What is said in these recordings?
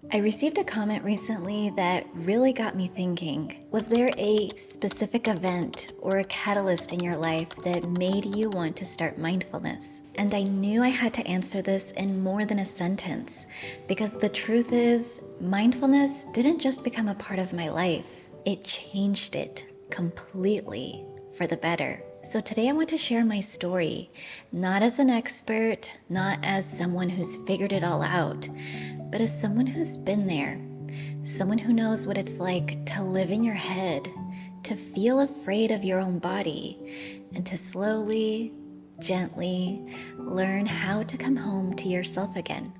I received a comment recently that really got me thinking. Was there a specific event or a catalyst in your life that made you want to start mindfulness? And I knew I had to answer this in more than a sentence, because the truth is, mindfulness didn't just become a part of my life, it changed it completely for the better. So today I want to share my story, not as an expert, not as someone who's figured it all out, but as someone who's been there, someone who knows what it's like to live in your head, to feel afraid of your own body, and to slowly, gently learn how to come home to yourself again.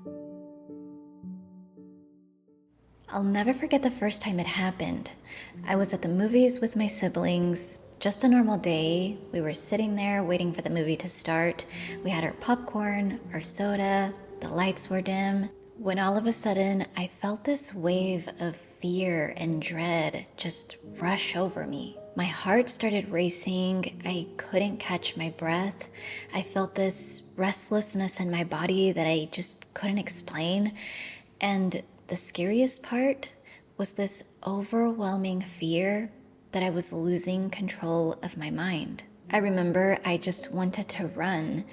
I'll never forget the first time it happened. I was at the movies with my siblings, just a normal day. We were sitting there waiting for the movie to start. We had our popcorn, our soda, the lights were dim, when all of a sudden I felt this wave of fear and dread just rush over me. My heart started racing. I couldn't catch my breath. I felt this restlessness in my body that I just couldn't explain. And the scariest part was this overwhelming fear that I was losing control of my mind. I remember I just wanted to run,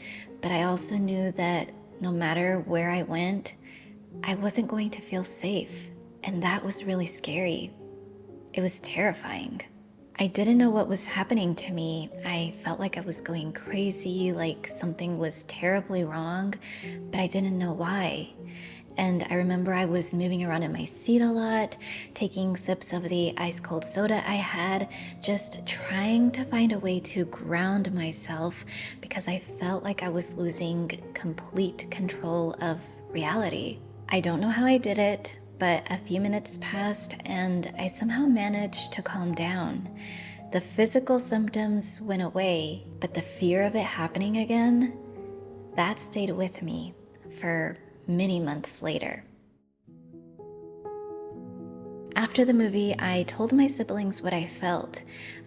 but I also knew that no matter where I went, I wasn't going to feel safe, and that was really scary. It was terrifying. I didn't know what was happening to me. I felt like I was going crazy, like something was terribly wrong, but I didn't know why. And I remember I was moving around in my seat a lot, taking sips of the ice cold soda I had, just trying to find a way to ground myself because I felt like I was losing complete control of reality. I don't know how I did it, but a few minutes passed and I somehow managed to calm down. The physical symptoms went away, but the fear of it happening again, that stayed with me for many months later. After the movie, I told my siblings what I felt.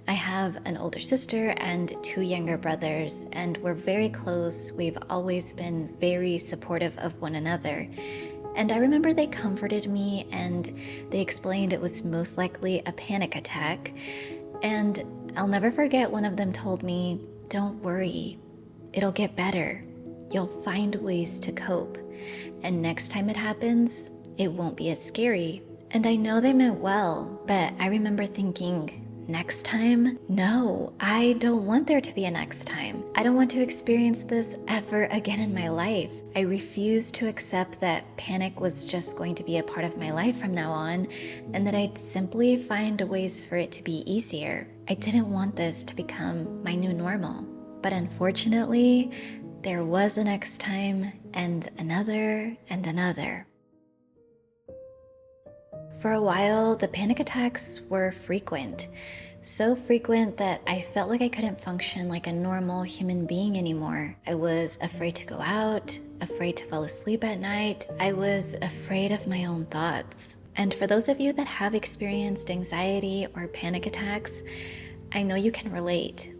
I have an older sister and two younger brothers, and we're very close. We've always been very supportive of one another. And I remember they comforted me and they explained it was most likely a panic attack. And I'll never forget one of them told me, "Don't worry, it'll get better. You'll find ways to cope. And next time it happens, it won't be as scary." And I know they meant well, but I remember thinking, next time? No, I don't want there to be a next time. I don't want to experience this ever again in my life. I refuse to accept that panic was just going to be a part of my life from now on, and that I'd simply find ways for it to be easier. I didn't want this to become my new normal. But unfortunately, there was a next time, and another, and another. For a while, the panic attacks were frequent. So frequent that I felt like I couldn't function like a normal human being anymore. I was afraid to go out, afraid to fall asleep at night. I was afraid of my own thoughts. And for those of you that have experienced anxiety or panic attacks, I know you can relate.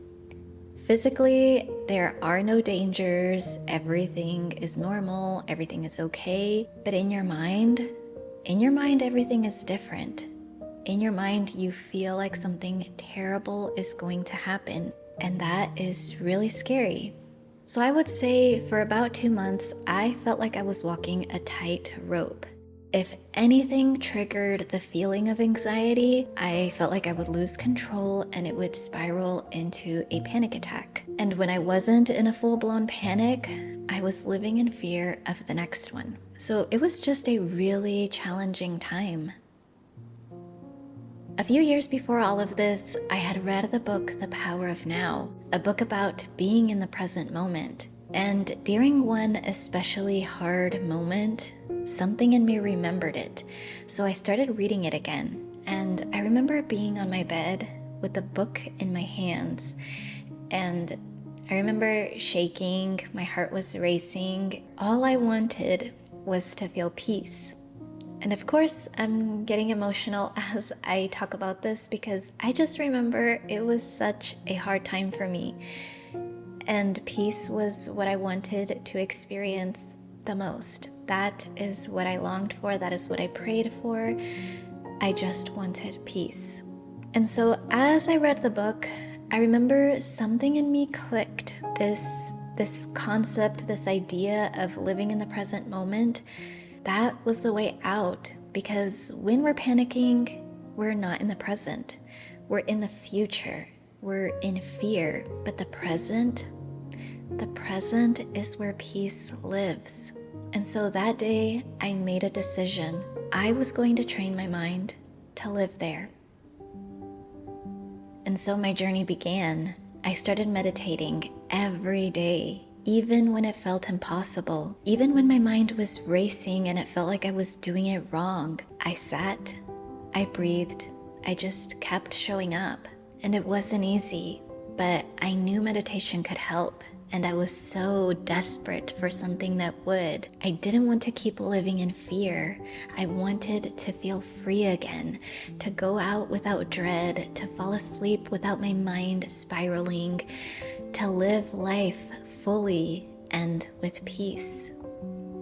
Physically, there are no dangers, everything is normal, everything is okay, but in your mind, everything is different. In your mind, you feel like something terrible is going to happen, and that is really scary. So I would say for about 2 months, I felt like I was walking a tight rope. If anything triggered the feeling of anxiety, I felt like I would lose control and it would spiral into a panic attack. And when I wasn't in a full-blown panic, I was living in fear of the next one. So it was just a really challenging time. A few years before all of this, I had read the book The Power of Now, a book about being in the present moment. And during one especially hard moment, something in me remembered it. So I started reading it again. And I remember being on my bed with the book in my hands. And I remember shaking, my heart was racing. All I wanted was to feel peace. And of course, I'm getting emotional as I talk about this because I just remember it was such a hard time for me. And peace was what I wanted to experience the most. That is what I longed for. That is what I prayed for. I just wanted peace. And so as I read the book, I remember something in me clicked. This concept, this idea of living in the present moment, that was the way out. Because when we're panicking, we're not in the present. We're in the future. We're in fear. But the present is where peace lives. And so that day, I made a decision. I was going to train my mind to live there. And so my journey began. I started meditating every day, even when it felt impossible, even when my mind was racing and it felt like I was doing it wrong. I sat, I breathed, I just kept showing up. And it wasn't easy, but I knew meditation could help. And I was so desperate for something that would. I didn't want to keep living in fear. I wanted to feel free again, to go out without dread, to fall asleep without my mind spiraling, to live life fully and with peace.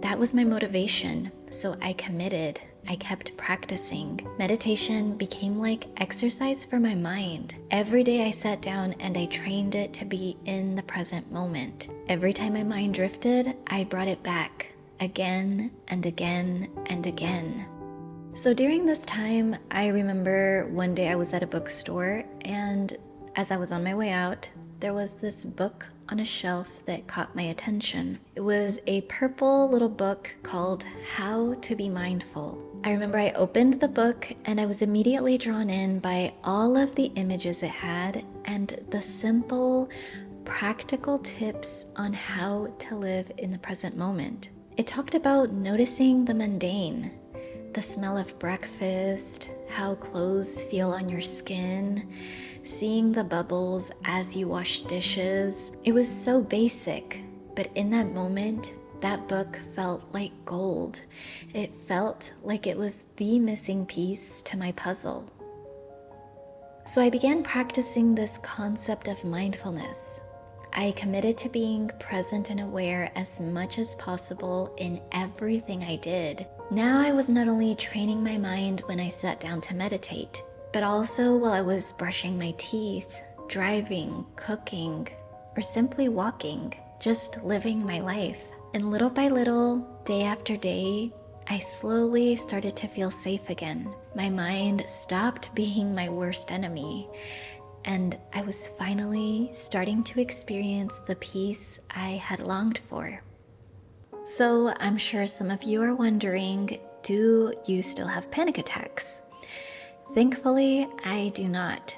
That was my motivation, so I committed. I kept practicing. Meditation became like exercise for my mind. Every day I sat down and I trained it to be in the present moment. Every time my mind drifted, I brought it back again and again and again. So during this time, I remember one day I was at a bookstore, and as I was on my way out, there was this book on a shelf that caught my attention. It was a purple little book called How to Be Mindful. I remember I opened the book and I was immediately drawn in by all of the images it had and the simple, practical tips on how to live in the present moment. It talked about noticing the mundane, the smell of breakfast, how clothes feel on your skin, seeing the bubbles as you wash dishes. It was so basic, but in that moment, that book felt like gold. It felt like it was the missing piece to my puzzle. So I began practicing this concept of mindfulness. I committed to being present and aware as much as possible in everything I did. Now I was not only training my mind when I sat down to meditate, but also while I was brushing my teeth, driving, cooking, or simply walking, just living my life. And little by little, day after day, I slowly started to feel safe again. My mind stopped being my worst enemy, and I was finally starting to experience the peace I had longed for. So I'm sure some of you are wondering, do you still have panic attacks? Thankfully, I do not.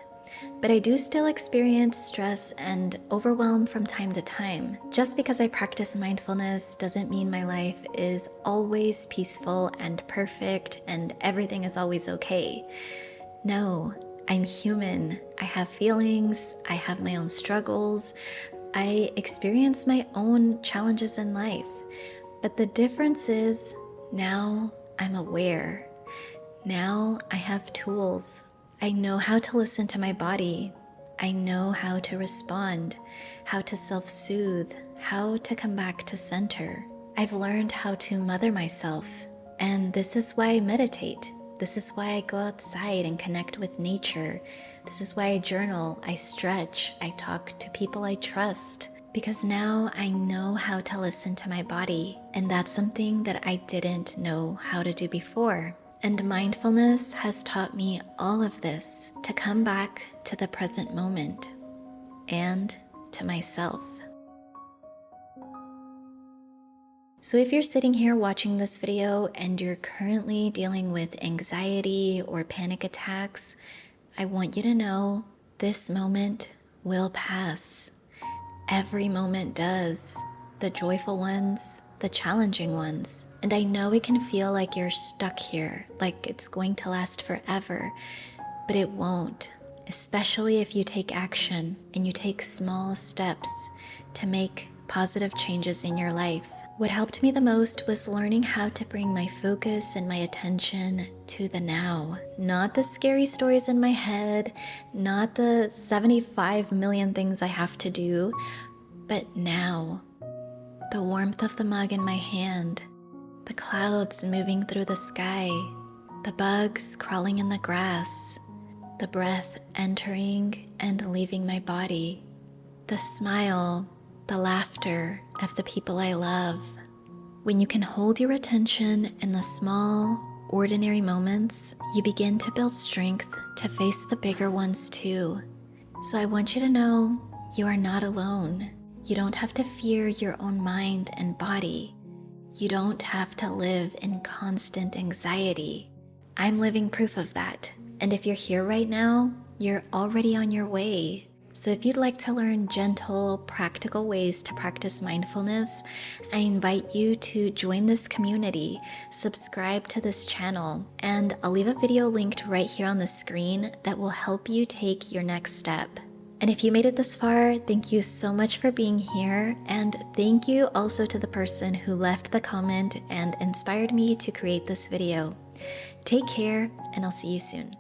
But I do still experience stress and overwhelm from time to time. Just because I practice mindfulness doesn't mean my life is always peaceful and perfect and everything is always okay. No, I'm human. I have feelings. I have my own struggles. I experience my own challenges in life. But the difference is now I'm aware. Now I have tools. I know how to listen to my body. I know how to respond, how to self-soothe, how to come back to center. I've learned how to mother myself, and this is why I meditate. This is why I go outside and connect with nature. This is why I journal, I stretch, I talk to people I trust, because now I know how to listen to my body, and that's something that I didn't know how to do before. And mindfulness has taught me all of this to come back to the present moment and to myself. So if you're sitting here watching this video and you're currently dealing with anxiety or panic attacks, I want you to know this moment will pass. Every moment does. The joyful ones, the challenging ones. And I know it can feel like you're stuck here, like it's going to last forever, but it won't, especially if you take action and you take small steps to make positive changes in your life. What helped me the most was learning how to bring my focus and my attention to the now. Not the scary stories in my head, not the 75 million things I have to do, but now. The warmth of the mug in my hand, the clouds moving through the sky, the bugs crawling in the grass, the breath entering and leaving my body, the smile, the laughter of the people I love. When you can hold your attention in the small, ordinary moments, you begin to build strength to face the bigger ones too. So I want you to know you are not alone. You don't have to fear your own mind and body. You don't have to live in constant anxiety. I'm living proof of that. And if you're here right now, you're already on your way. So if you'd like to learn gentle, practical ways to practice mindfulness, I invite you to join this community, subscribe to this channel, and I'll leave a video linked right here on the screen that will help you take your next step. And if you made it this far, thank you so much for being here, and thank you also to the person who left the comment and inspired me to create this video. Take care, and I'll see you soon.